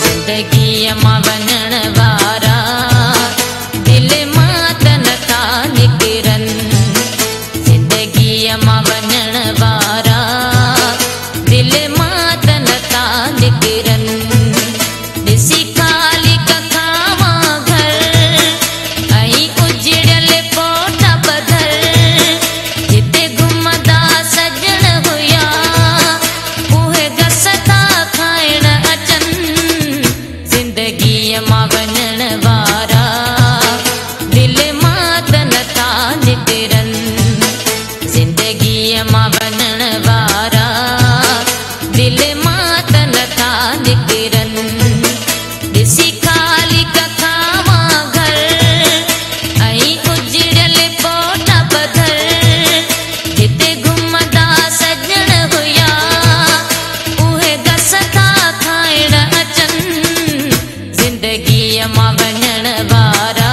ज़िंदगीअ मां वञण वारा दिल मां त नथा निकिरनि। ज़िंदगीअ मां वञण वारा दिल मां त नथा निकिरनि। ॾिसी ख़ाली कखावां घर ऐं उजड़ियल फोटा बदर, जिते घुमंदा सजण हुया उहे घस था खाइण अचनि। ज़िंदगीअ मां वञण वारा दिल मां त नथा निकिरनि। ज़िंदगीअ मां वञण वारा दिल मां त नथा निकिरनि। ॾिसी ख़ाली कखावां घर ऐं उजड़ियल फोटा बदर, जिते घुमंदा सजण हुया उहे घस था खाइण अचनि। ज़िंदगीअ मां वञण वारा